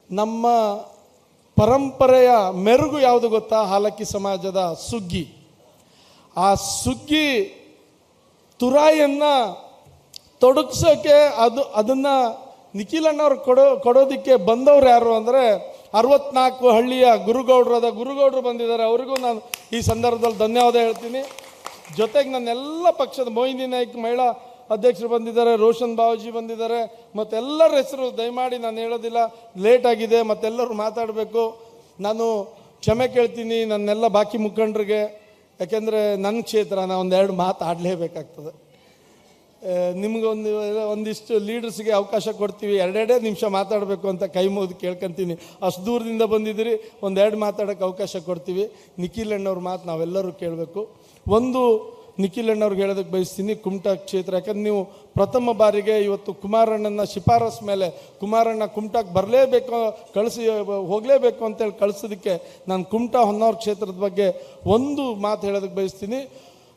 ನಮ್ಮ ಪರಂಪರೆಯ ಮೆರುಗು ಯಾವುದು ಗೊತ್ತಾ? ಹಾಲಕ್ಕಿ ಸಮಾಜದ ಸುಗ್ಗಿ. ಆ ಸುಗ್ಗಿ ತುರಾಯಿಯನ್ನು ತೊಡಗಿಸೋಕ್ಕೆ ಅದನ್ನು ನಿಖಿಲಣ್ಣವ್ರು ಕೊಡೋದಕ್ಕೆ ಬಂದವ್ರು ಯಾರು ಅಂದರೆ 64 ಹಳ್ಳಿಯ ಗುರುಗೌಡರು ಬಂದಿದ್ದಾರೆ. ಅವರಿಗೂ ನಾನು ಈ ಸಂದರ್ಭದಲ್ಲಿ ಧನ್ಯವಾದ ಹೇಳ್ತೀನಿ. ಜೊತೆಗೆ ನನ್ನೆಲ್ಲ ಪಕ್ಷದ ಮೊಯ್ನಿ ನಾಯ್ಕ್ ಮಹಿಳಾ ಅಧ್ಯಕ್ಷರು ಬಂದಿದ್ದಾರೆ, ರೋಷನ್ ಬಾವಜಿ ಬಂದಿದ್ದಾರೆ, ಮತ್ತೆಲ್ಲರ ಹೆಸರು ದಯಮಾಡಿ ನಾನು ಹೇಳೋದಿಲ್ಲ, ಲೇಟ್ ಆಗಿದೆ, ಮತ್ತೆಲ್ಲರೂ ಮಾತಾಡಬೇಕು. ನಾನು ಕ್ಷಮೆ ಕೇಳ್ತೀನಿ ನನ್ನೆಲ್ಲ ಬಾಕಿ ಮುಖಂಡರಿಗೆ, ಯಾಕೆಂದರೆ ನನ್ನ ಕ್ಷೇತ್ರ, ನಾನು ಒಂದೆರಡು ಮಾತಾಡಲೇಬೇಕಾಗ್ತದೆ. ಒಂದಿಷ್ಟು ಲೀಡರ್ಸ್ಗೆ ಅವಕಾಶ ಕೊಡ್ತೀವಿ, ಎರಡೆರಡೇ ನಿಮಿಷ ಮಾತಾಡಬೇಕು ಅಂತ ಕೈ ಮುಗಿದು ಕೇಳ್ಕೊತೀನಿ. ಅಷ್ಟು ದೂರದಿಂದ ಬಂದಿದ್ದೀರಿ, ಒಂದೆರಡು ಮಾತಾಡೋಕ್ಕೆ ಅವಕಾಶ ಕೊಡ್ತೀವಿ. ನಿಖಿಲ್ ಅಣ್ಣವ್ರ ಮಾತು ನಾವೆಲ್ಲರೂ ಕೇಳಬೇಕು. ಒಂದು ನಿಖಿಲ್ ಅಣ್ಣವ್ರಿಗೆ ಹೇಳೋದಕ್ಕೆ ಬಯಸ್ತೀನಿ, ಕುಮಟಾ ಕ್ಷೇತ್ರ, ಯಾಕಂದ್ರೆ ನೀವು ಪ್ರಥಮ ಬಾರಿಗೆ ಇವತ್ತು ಕುಮಾರಣ್ಣನ ಶಿಫಾರಸ್ ಮೇಲೆ ಕುಮಾರಣ್ಣ ಕುಮಟಾಕ್ಕೆ ಬರಲೇಬೇಕು, ಹೋಗಲೇಬೇಕು ಅಂತೇಳಿ ಕಳಿಸೋದಕ್ಕೆ ನಾನು ಕುಮಟಾ ಹೊನ್ನಾವರ ಕ್ಷೇತ್ರದ ಬಗ್ಗೆ ಒಂದು ಮಾತು ಹೇಳೋದಕ್ಕೆ ಬಯಸ್ತೀನಿ.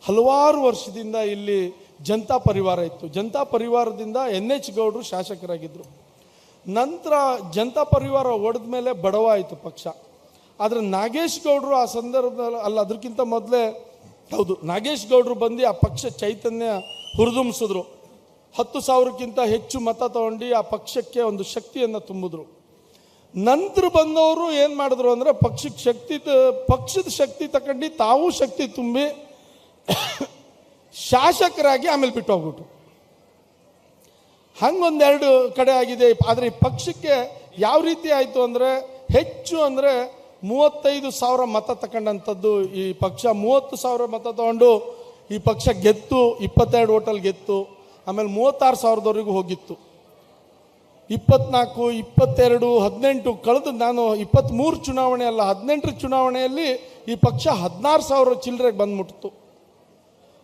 ಹಲವಾರು ವರ್ಷದಿಂದ ಇಲ್ಲಿ ಜನತಾ ಪರಿವಾರ ಇತ್ತು. ಜನತಾ ಪರಿವಾರದಿಂದ NH ಗೌಡರು ಶಾಸಕರಾಗಿದ್ದರು. ನಂತರ ಜನತಾ ಪರಿವಾರ ಒಡೆದ ಮೇಲೆ ಬಡವ ಆಯಿತು ಪಕ್ಷ. ಆದರೆ ನಾಗೇಶ್ ಗೌಡರು ಆ ಸಂದರ್ಭದಲ್ಲಿ ಅದಕ್ಕಿಂತ ಮೊದಲೇ ನಾಗೇಶ್ ಗೌಡರು ಬಂದು ಆ ಪಕ್ಷ ಚೈತನ್ಯ ಹುರಿದುಂಬಿಸಿದ್ರು. 10,000ಕ್ಕಿಂತ ಹೆಚ್ಚು ಮತ ತಗೊಂಡು ಆ ಪಕ್ಷಕ್ಕೆ ಒಂದು ಶಕ್ತಿಯನ್ನು ತುಂಬಿದ್ರು. ನಂತರ ಬಂದವರು ಏನು ಮಾಡಿದ್ರು ಅಂದರೆ ಪಕ್ಷದ ಶಕ್ತಿ ತಗೊಂಡು ತಾವು ಶಕ್ತಿ ತುಂಬಿ ಶಾಸಕರಾಗಿ ಆಮೇಲೆ ಬಿಟ್ಟು ಹೋಗ್ಬಿಟ್ಟು ಹಂಗೊಂದೆರಡು ಕಡೆ ಆಗಿದೆ. ಆದರೆ ಈ ಪಕ್ಷಕ್ಕೆ ಯಾವ ರೀತಿ ಆಯಿತು ಅಂದರೆ ಹೆಚ್ಚು ಅಂದರೆ 35,000 ಮತ ತಗೊಂಡಂಥದ್ದು ಈ ಪಕ್ಷ. 30,000 ಮತ ತಗೊಂಡು ಈ ಪಕ್ಷ ಗೆದ್ದು 22 ಓಟಲ್ಲಿ ಗೆದ್ದು ಆಮೇಲೆ 36,000ದವರೆಗೂ ಹೋಗಿತ್ತು. 24, 22, 18 ಕಳೆದು ನಾನು 23 ಚುನಾವಣೆ ಅಲ್ಲ 18 ಚುನಾವಣೆಯಲ್ಲಿ ಈ ಪಕ್ಷ 16,000 ಚಿಲ್ಲರೆಗೆ ಬಂದ್ಬಿಡ್ತು.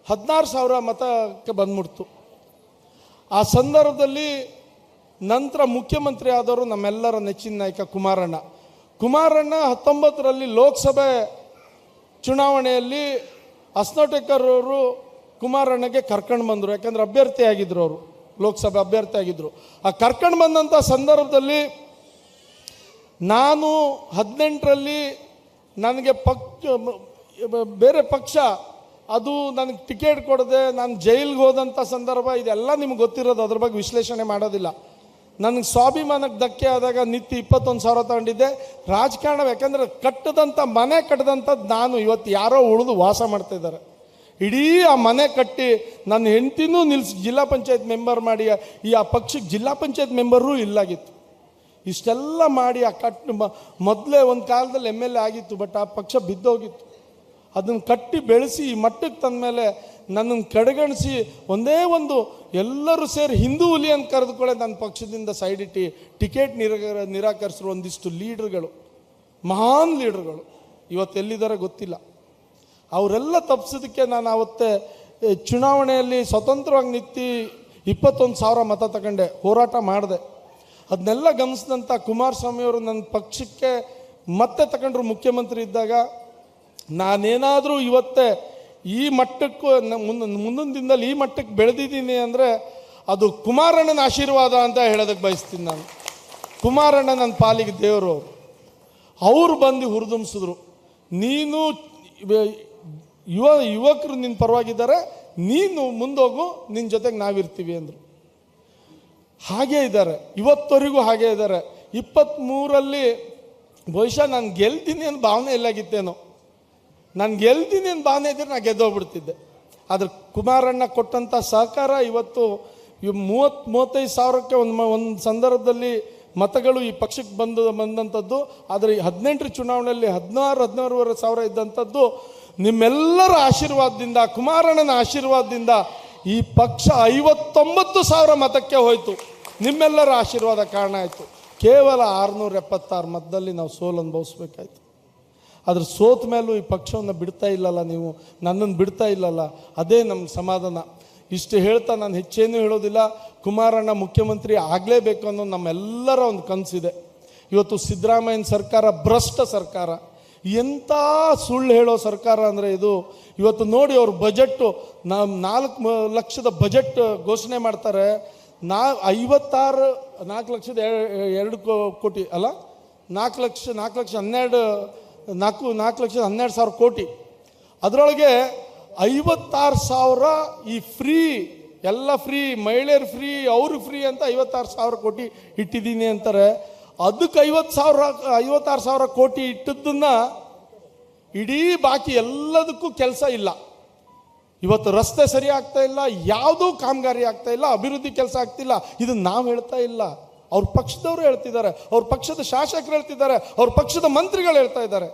16,000 ಮತಕ್ಕೆ ಬಂದ್ಬಿಡ್ತು. ಆ ಸಂದರ್ಭದಲ್ಲಿ ನಂತರ ಮುಖ್ಯಮಂತ್ರಿ ಆದವರು ನಮ್ಮೆಲ್ಲರ ನೆಚ್ಚಿನ ನಾಯಕ ಕುಮಾರಣ್ಣ 19ರಲ್ಲಿ ಲೋಕಸಭೆ ಚುನಾವಣೆಯಲ್ಲಿ ಅಸ್ನೋಟೇಕರ್ ಅವರು ಕುಮಾರಣ್ಣಗೆ ಕರ್ಕೊಂಡು ಬಂದರು. ಯಾಕಂದರೆ ಅಭ್ಯರ್ಥಿ ಆಗಿದ್ದರು, ಅವರು ಲೋಕಸಭೆ ಅಭ್ಯರ್ಥಿ ಆಗಿದ್ದರು. ಆ ಕರ್ಕೊಂಡು ಬಂದಂಥ ಸಂದರ್ಭದಲ್ಲಿ ನಾನು 18ರಲ್ಲಿ ನನಗೆ ಬೇರೆ ಪಕ್ಷ ಅದು ನನಗೆ ಟಿಕೆಟ್ ಕೊಡದೆ ನಾನು ಜೈಲಿಗೆ ಹೋದಂಥ ಸಂದರ್ಭ ಇದೆಲ್ಲ ನಿಮ್ಗೆ ಗೊತ್ತಿರೋದು, ಅದ್ರ ಬಗ್ಗೆ ವಿಶ್ಲೇಷಣೆ ಮಾಡೋದಿಲ್ಲ. ನನಗೆ ಸ್ವಾಭಿಮಾನಕ್ಕೆ ಧಕ್ಕೆ ಆದಾಗ ನಿತ್ಯ 21,000 ತಗೊಂಡಿದ್ದೆ. ರಾಜಕಾರಣ ಯಾಕಂದರೆ ಮನೆ ಕಟ್ಟದಂಥದ್ದು ನಾನು, ಇವತ್ತು ಯಾರೋ ಉಳಿದು ವಾಸ ಮಾಡ್ತಾಯಿದ್ದಾರೆ. ಇಡೀ ಆ ಮನೆ ಕಟ್ಟಿ ನನ್ನ ಹೆಂಡ್ತಿನೂ ನಿಲ್ಲಿಸಿ ಜಿಲ್ಲಾ ಪಂಚಾಯತ್ ಮೆಂಬರ್ ಮಾಡಿ ಆ ಪಕ್ಷಕ್ಕೆ ಜಿಲ್ಲಾ ಪಂಚಾಯತ್ ಮೆಂಬರೂ ಇಲ್ಲಾಗಿತ್ತು. ಇಷ್ಟೆಲ್ಲ ಮಾಡಿ ಆ ಮೊದಲೇ ಒಂದು ಕಾಲದಲ್ಲಿ MLA ಆಗಿತ್ತು, ಬಟ್ ಆ ಪಕ್ಷ ಬಿದ್ದೋಗಿತ್ತು. ಅದನ್ನು ಕಟ್ಟಿ ಬೆಳೆಸಿ ಈ ಮಟ್ಟಕ್ಕೆ ತಂದ ಮೇಲೆ ನನ್ನನ್ನು ಕಡೆಗಣಿಸಿ ಒಂದೇ ಒಂದು ಎಲ್ಲರೂ ಸೇರಿ ಹಿಂದೂ ಹುಲಿ ಅಂತ ಕರೆದುಕೊಳ್ಳೆ ನನ್ನ ಪಕ್ಷದಿಂದ ಸೈಡ್ ಇಟ್ಟು ಟಿಕೆಟ್ ನಿರಾಕರಿಸಿರೋ ಒಂದಿಷ್ಟು ಲೀಡರ್ಗಳು, ಮಹಾನ್ ಲೀಡರ್ಗಳು ಇವತ್ತೆಲ್ಲಿದ್ದಾರೆ ಗೊತ್ತಿಲ್ಲ. ಅವರೆಲ್ಲ ತಪ್ಪಿಸೋದಕ್ಕೆ ನಾನು ಆವತ್ತೇ ಚುನಾವಣೆಯಲ್ಲಿ ಸ್ವತಂತ್ರವಾಗಿ ನಿಂತು 21,000 ಮತ ತಗೊಂಡೆ, ಹೋರಾಟ ಮಾಡಿದೆ. ಅದನ್ನೆಲ್ಲ ಗಮನಿಸಿದಂಥ ಕುಮಾರಸ್ವಾಮಿಯವರು ನನ್ನ ಪಕ್ಷಕ್ಕೆ ಮತ್ತೆ ತಗೊಂಡ್ರು ಮುಖ್ಯಮಂತ್ರಿ ಇದ್ದಾಗ. ನಾನೇನಾದರೂ ಇವತ್ತೇ ಈ ಮಟ್ಟಕ್ಕೂ ಮುಂದಿನ ದಿನದಲ್ಲಿ ಈ ಮಟ್ಟಕ್ಕೆ ಬೆಳೆದಿದ್ದೀನಿ ಅಂದರೆ ಅದು ಕುಮಾರಣ್ಣನ ಆಶೀರ್ವಾದ ಅಂತ ಹೇಳೋದಕ್ಕೆ ಬಯಸ್ತೀನಿ ನಾನು. ಕುಮಾರಣ್ಣ ನನ್ನ ಪಾಲಿಗೆ ದೇವರು. ಅವರು ಬಂದು ಹುರಿದುಂಬಿಸಿದ್ರು, ನೀನು ಯುವಕರು ನಿನ್ನ ಪರವಾಗಿದ್ದಾರೆ, ನೀನು ಮುಂದೋಗು, ನಿನ್ನ ಜೊತೆಗೆ ನಾವಿರ್ತೀವಿ ಅಂದರು. ಹಾಗೇ ಇದ್ದಾರೆ, ಇವತ್ತವರೆಗೂ ಹಾಗೇ ಇದ್ದಾರೆ. 23ರಲ್ಲಿ ಬಹುಶಃ ನಾನು ಗೆಲ್ತೀನಿ ಅಂತ ಭಾವನೆ ಎಲ್ಲಾಗಿತ್ತೇನೋ, ನಾನು ಗೆಲ್ತೀನಿ ಅಂತ ಭಾವನೆ ಇದ್ದರೆ ನಾನು ಗೆದ್ದೋಗ್ಬಿಡ್ತಿದ್ದೆ. ಆದರೆ ಕುಮಾರಣ್ಣ ಕೊಟ್ಟಂಥ ಸಹಕಾರ ಇವತ್ತು 30-35,000ಕ್ಕೆ ಒಂದು ಸಂದರ್ಭದಲ್ಲಿ ಮತಗಳು ಈ ಪಕ್ಷಕ್ಕೆ ಬಂದಂಥದ್ದು. ಆದರೆ 18 ಚುನಾವಣೆಯಲ್ಲಿ 16,000 ಇದ್ದಂಥದ್ದು ನಿಮ್ಮೆಲ್ಲರ ಆಶೀರ್ವಾದದಿಂದ, ಕುಮಾರಣ್ಣನ ಆಶೀರ್ವಾದದಿಂದ ಈ ಪಕ್ಷ 59,000 ಮತಕ್ಕೆ ಹೋಯಿತು. ನಿಮ್ಮೆಲ್ಲರ ಆಶೀರ್ವಾದ ಕಾರಣ ಆಯಿತು. ಕೇವಲ 676 ಮತದಲ್ಲಿ ನಾವು ಸೋಲು ಅನುಭವಿಸ್ಬೇಕಾಯ್ತು. ಆದರೆ ಸೋತ ಮೇಲೂ ಈ ಪಕ್ಷವನ್ನು ಬಿಡ್ತಾ ಇಲ್ಲಲ್ಲ, ನೀವು ನನ್ನನ್ನು ಬಿಡ್ತಾ ಇಲ್ಲಲ್ಲ, ಅದೇ ನಮ್ಮ ಸಮಾಧಾನ. ಇಷ್ಟು ಹೇಳ್ತಾ ನಾನು ಹೆಚ್ಚೇನೂ ಹೇಳೋದಿಲ್ಲ. ಕುಮಾರಣ್ಣ ಮುಖ್ಯಮಂತ್ರಿ ಆಗಲೇಬೇಕು ಅನ್ನೋ ನಮ್ಮೆಲ್ಲರ ಒಂದು ಕನಸಿದೆ. ಇವತ್ತು ಸಿದ್ದರಾಮಯ್ಯನ ಸರ್ಕಾರ ಭ್ರಷ್ಟ ಸರ್ಕಾರ, ಎಂಥ ಸುಳ್ಳು ಹೇಳೋ ಸರ್ಕಾರ ಅಂದರೆ ಇದು. ಇವತ್ತು ನೋಡಿ ಅವ್ರ ಬಜೆಟ್ಟು 4 ಲಕ್ಷದ ಬಜೆಟ್ ಘೋಷಣೆ ಮಾಡ್ತಾರೆ. 4 ಲಕ್ಷದ 2 ಕೋಟಿ ಅಲ್ಲ 4 ಲಕ್ಷದ 12,000 ಕೋಟಿ. ಅದರೊಳಗೆ 56,000 ಈ ಫ್ರೀ, ಎಲ್ಲ ಫ್ರೀ, ಮಹಿಳೆಯರು ಫ್ರೀ, ಅವ್ರಿಗೆ ಫ್ರೀ ಅಂತ 56,000 ಕೋಟಿ ಇಟ್ಟಿದ್ದೀನಿ ಅಂತಾರೆ. ಅದಕ್ಕೆ 56,000 ಕೋಟಿ ಇಟ್ಟದ್ದನ್ನ ಇಡೀ ಬಾಕಿ ಎಲ್ಲದಕ್ಕೂ ಕೆಲಸ ಇಲ್ಲ. ಇವತ್ತು ರಸ್ತೆ ಸರಿ ಆಗ್ತಾ ಇಲ್ಲ, ಯಾವುದೂ ಕಾಮಗಾರಿ ಆಗ್ತಾ ಇಲ್ಲ, ಅಭಿವೃದ್ಧಿ ಕೆಲಸ ಆಗ್ತಿಲ್ಲ. ಇದು ನಾವು ಹೇಳ್ತಾ ಇಲ್ಲ, ಅವ್ರ ಪಕ್ಷದವರು ಹೇಳ್ತಿದ್ದಾರೆ, ಅವ್ರ ಪಕ್ಷದ ಶಾಸಕರು ಹೇಳ್ತಿದ್ದಾರೆ, ಅವ್ರ ಪಕ್ಷದ ಮಂತ್ರಿಗಳು ಹೇಳ್ತಾ ಇದ್ದಾರೆ.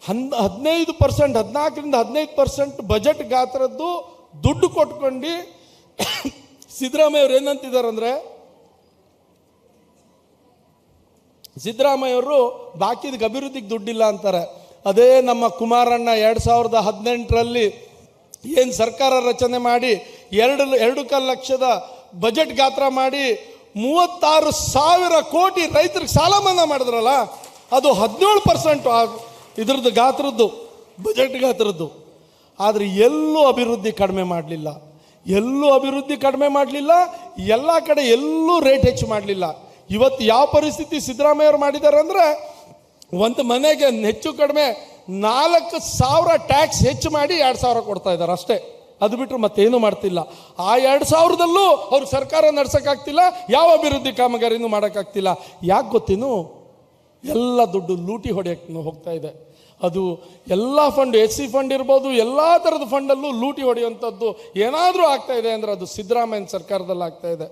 15%, 14-15% ಬಜೆಟ್ ಗಾತ್ರದ್ದು ದುಡ್ಡು ಕೊಟ್ಕೊಂಡು ಸಿದ್ದರಾಮಯ್ಯ ಅವರು ಏನಂತಿದ್ದಾರೆ ಅಂದರೆ, ಸಿದ್ದರಾಮಯ್ಯ ಅವರು ಬಾಕಿದ ಅಭಿವೃದ್ಧಿಗೆ ದುಡ್ಡಿಲ್ಲ ಅಂತಾರೆ. ಅದೇ ನಮ್ಮ ಕುಮಾರಣ್ಣ 2018ರಲ್ಲಿ ಏನು ಸರ್ಕಾರ ರಚನೆ ಮಾಡಿ 2.25 ಲಕ್ಷದ ಬಜೆಟ್ ಗಾತ್ರ ಮಾಡಿ 36,000 ಕೋಟಿ ರೈತರಿಗೆ ಸಾಲ ಮನ್ನಾ ಮಾಡಿದ್ರಲ್ಲ, ಅದು 17% ಇದ್ರದ್ದು ಗಾತ್ರದ್ದು, ಬಜೆಟ್ ಗಾತ್ರದ್ದು. ಆದರೆ ಎಲ್ಲೂ ಅಭಿವೃದ್ಧಿ ಕಡಿಮೆ ಮಾಡಲಿಲ್ಲ, ಎಲ್ಲ ಕಡೆ ಎಲ್ಲೂ ರೇಟ್ ಹೆಚ್ಚು ಮಾಡಲಿಲ್ಲ. ಇವತ್ತು ಯಾವ ಪರಿಸ್ಥಿತಿ ಸಿದ್ದರಾಮಯ್ಯ ಅವರು ಮಾಡಿದ್ದಾರೆ ಅಂದರೆ, ಒಂದು ಮನೆಗೆ ಹೆಚ್ಚು ಕಡಿಮೆ 4,000 ಟ್ಯಾಕ್ಸ್ ಹೆಚ್ಚು ಮಾಡಿ 2,000 ಕೊಡ್ತಾ ಇದ್ದಾರೆ ಅಷ್ಟೇ. ಅದು ಬಿಟ್ಟರು ಮತ್ತೇನು ಮಾಡ್ತಿಲ್ಲ. ಆ 2,000ದಲ್ಲೂ ಅವ್ರು ಸರ್ಕಾರ ನಡ್ಸೋಕ್ಕಾಗ್ತಿಲ್ಲ, ಯಾವ ಅಭಿವೃದ್ಧಿ ಕಾಮಗಾರಿನೂ ಮಾಡೋಕ್ಕಾಗ್ತಿಲ್ಲ. ಯಾಕೆ ಗೊತ್ತೇನು? ಎಲ್ಲ ದುಡ್ಡು ಲೂಟಿ ಹೊಡೆಯಕ್ಕೆ ಹೋಗ್ತಾ ಇದೆ. ಅದು ಎಲ್ಲ ಫಂಡ್, SC ಫಂಡ್ ಇರ್ಬೋದು, ಎಲ್ಲ ಥರದ ಫಂಡಲ್ಲೂ ಲೂಟಿ ಹೊಡೆಯುವಂಥದ್ದು ಏನಾದರೂ ಆಗ್ತಾ ಇದೆ ಅಂದರೆ ಅದು ಸಿದ್ದರಾಮಯ್ಯನ ಸರ್ಕಾರದಲ್ಲಿ ಆಗ್ತಾ ಇದೆ.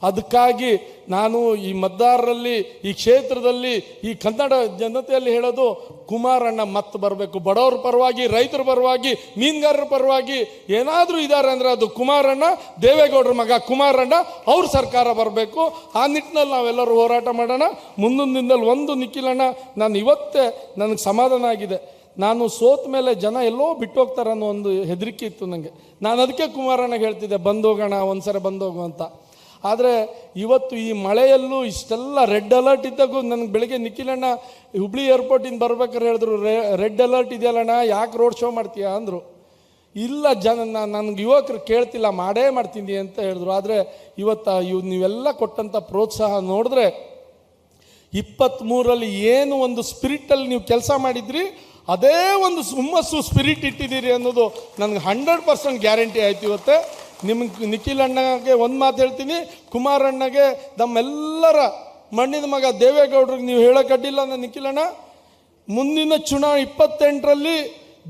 ಅದಕ್ಕಾಗಿ ನಾನು ಈ ಮತದಾರರಲ್ಲಿ, ಈ ಕ್ಷೇತ್ರದಲ್ಲಿ, ಈ ಕನ್ನಡ ಜನತೆಯಲ್ಲಿ ಹೇಳೋದು, ಕುಮಾರಣ್ಣ ಮತ್ತೆ ಬರಬೇಕು. ಬಡವರ ಪರವಾಗಿ, ರೈತರ ಪರವಾಗಿ, ಮೀನುಗಾರರ ಪರವಾಗಿ ಏನಾದರೂ ಇದ್ದಾರೆ ಅಂದರೆ ಅದು ಕುಮಾರಣ್ಣ, ದೇವೇಗೌಡರ ಮಗ ಕುಮಾರಣ್ಣ, ಅವ್ರ ಸರ್ಕಾರ ಬರಬೇಕು. ಆ ನಿಟ್ಟಿನಲ್ಲಿ ನಾವೆಲ್ಲರೂ ಹೋರಾಟ ಮಾಡೋಣ. ಮುಂದಿನ ದಿನದಲ್ಲಿ ಒಂದು ನಿಖಿಲಣ್ಣ, ನಾನು ಇವತ್ತೇ ನನಗೆ ಸಮಾಧಾನ ಆಗಿದೆ. ನಾನು ಸೋತ ಮೇಲೆ ಜನ ಎಲ್ಲೋ ಬಿಟ್ಟು ಹೋಗ್ತಾರೆ ಅನ್ನೋ ಒಂದು ಹೆದರಿಕೆ ಇತ್ತು ನನಗೆ. ನಾನು ಅದಕ್ಕೆ ಕುಮಾರಣ್ಣಗೆ ಹೇಳ್ತಿದ್ದೆ, ಬಂದೋಗೋಣ, ಒಂದ್ಸರಿ ಬಂದೋಗು ಅಂತ. ಆದರೆ ಇವತ್ತು ಈ ಮಳೆಯಲ್ಲೂ ಇಷ್ಟೆಲ್ಲ ರೆಡ್ ಅಲರ್ಟ್ ಇದ್ದಾಗೂ ನನಗೆ ಬೆಳಗ್ಗೆ ನಿಖಿಲಣ್ಣ ಹುಬ್ಳಿ ಏರ್ಪೋರ್ಟಿಂದ ಬರ್ಬೇಕಾದ್ರೆ ಹೇಳಿದ್ರು, ರೆಡ್ ಅಲರ್ಟ್ ಇದೆಯಲ್ಲಣ್ಣ, ಯಾಕೆ ರೋಡ್ ಶೋ ಮಾಡ್ತೀಯಾ ಅಂದರು. ಇಲ್ಲ ನನಗೆ ಯುವಕರು ಕೇಳ್ತಿಲ್ಲ, ಮಾಡೇ ಮಾಡ್ತೀನಿ ಅಂತ ಹೇಳಿದ್ರು. ಆದರೆ ನೀವೆಲ್ಲ ಕೊಟ್ಟಂಥ ಪ್ರೋತ್ಸಾಹ ನೋಡಿದ್ರೆ 23ರಲ್ಲಿ ಏನು ಒಂದು ಸ್ಪಿರಿಟಲ್ಲಿ ನೀವು ಕೆಲಸ ಮಾಡಿದ್ರಿ, ಅದೇ ಒಂದು ಹುಮ್ಮಸ್ಸು ಸ್ಪಿರಿಟ್ ಇಟ್ಟಿದ್ದೀರಿ ಅನ್ನೋದು ನನಗೆ 100% ಗ್ಯಾರಂಟಿ ಆಯ್ತು ಇವತ್ತೇ. ನಿಮ್ಗೆ ನಿಖಿಲಣ್ಣಗೆ ಒಂದು ಮಾತು ಹೇಳ್ತೀನಿ, ಕುಮಾರಣ್ಣಗೆ, ನಮ್ಮೆಲ್ಲರ ಮಣ್ಣಿನ ಮಗ ದೇವೇಗೌಡರಿಗೆ ನೀವು ಹೇಳೋಕ್ಕಡ್ಡಿಲ್ಲ. ನನ್ನ ನಿಖಿಲಣ್ಣ, ಮುಂದಿನ ಚುನಾವಣೆ 28ರಲ್ಲಿ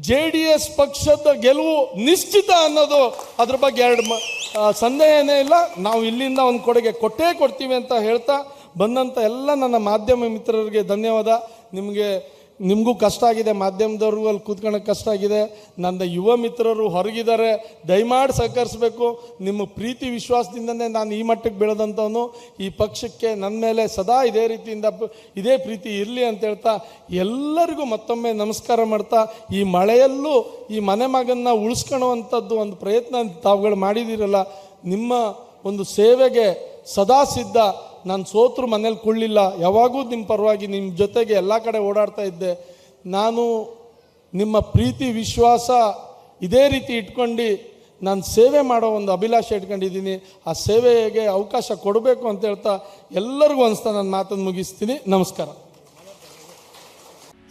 JDS ಪಕ್ಷದ ಗೆಲುವು ನಿಶ್ಚಿತ ಅನ್ನೋದು, ಅದ್ರ ಬಗ್ಗೆ ಸಂದೇಹನೇ ಇಲ್ಲ. ನಾವು ಇಲ್ಲಿಂದ ಒಂದು ಕೊಡುಗೆ ಕೊಟ್ಟೇ ಕೊಡ್ತೀವಿ ಅಂತ ಹೇಳ್ತಾ ಬಂದಂಥ ಎಲ್ಲ ನನ್ನ ಮಾಧ್ಯಮ ಮಿತ್ರರಿಗೆ ಧನ್ಯವಾದ. ನಿಮಗೂ ಕಷ್ಟ ಆಗಿದೆ, ಮಾಧ್ಯಮದವ್ರಿಗೂ ಅಲ್ಲಿ ಕೂತ್ಕೊಳ್ಳೋಕೆ ಕಷ್ಟ ಆಗಿದೆ. ನನ್ನ ಯುವ ಮಿತ್ರರು ಹೊರಗಿದ್ದಾರೆ, ದಯಮಾಡಿ ಸಹಕರಿಸಬೇಕು. ನಿಮ್ಮ ಪ್ರೀತಿ ವಿಶ್ವಾಸದಿಂದನೇ ನಾನು ಈ ಮಟ್ಟಕ್ಕೆ ಬೆಳೆದಂಥವನು. ಈ ಪಕ್ಷಕ್ಕೆ ನನ್ನ ಮೇಲೆ ಸದಾ ಇದೇ ಪ್ರೀತಿ ಇರಲಿ ಅಂತ ಹೇಳ್ತಾ ಎಲ್ಲರಿಗೂ ಮತ್ತೊಮ್ಮೆ ನಮಸ್ಕಾರ ಮಾಡ್ತಾ, ಈ ಮಳೆಯಲ್ಲೂ ಈ ಮನೆ ಮಗನ್ನ ಉಳಿಸ್ಕೊಳ್ಳುವಂಥದ್ದು ಒಂದು ಪ್ರಯತ್ನ ತಾವುಗಳು ಮಾಡಿದ್ದೀರಲ್ಲ, ನಿಮ್ಮ ಒಂದು ಸೇವೆಗೆ ಸದಾ ಸಿದ್ಧ. ನಾನು ಸೋತರು ಮನೇಲಿ ಕೊಳ್ಳಿಲ್ಲ, ಯಾವಾಗೂ ನಿಮ್ಮ ಪರವಾಗಿ ನಿಮ್ಮ ಜೊತೆಗೆ ಎಲ್ಲ ಕಡೆ ಓಡಾಡ್ತಾ ಇದ್ದೆ. ನಾನು ನಿಮ್ಮ ಪ್ರೀತಿ ವಿಶ್ವಾಸ ಇದೇ ರೀತಿ ಇಟ್ಕೊಂಡು ನಾನು ಸೇವೆ ಮಾಡೋ ಒಂದು ಅಭಿಲಾಷೆ ಇಟ್ಕೊಂಡಿದ್ದೀನಿ. ಆ ಸೇವೆಗೆ ಅವಕಾಶ ಕೊಡಬೇಕು ಅಂತ ಹೇಳ್ತಾ ಎಲ್ಲರಿಗೂ ಅನಿಸ್ತಾ ನನ್ನ ಮಾತನ್ನು ಮುಗಿಸ್ತೀನಿ. ನಮಸ್ಕಾರ.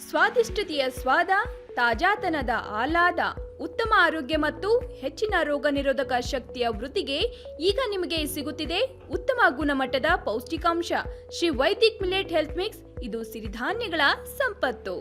ಸ್ವಾದಿಷ್ಟತೆಯ ಸ್ವಾದ, ತಾಜಾತನದ ಆಹ್ಲಾದ, ಉತ್ತಮ ಆರೋಗ್ಯ ಮತ್ತು ಹೆಚ್ಚಿನ ರೋಗ ನಿರೋಧಕ ಶಕ್ತಿಯ ವೃದ್ಧಿಗೆ ಈಗ ನಿಮಗೆ ಸಿಗುತ್ತಿದೆ ಉತ್ತಮ ಗುಣಮಟ್ಟದ ಪೌಷ್ಟಿಕಾಂಶ. Shri Vaidik millet health mix. ಇದು ಸಿರಿಧಾನ್ಯಗಳ ಸಂಪತ್ತು.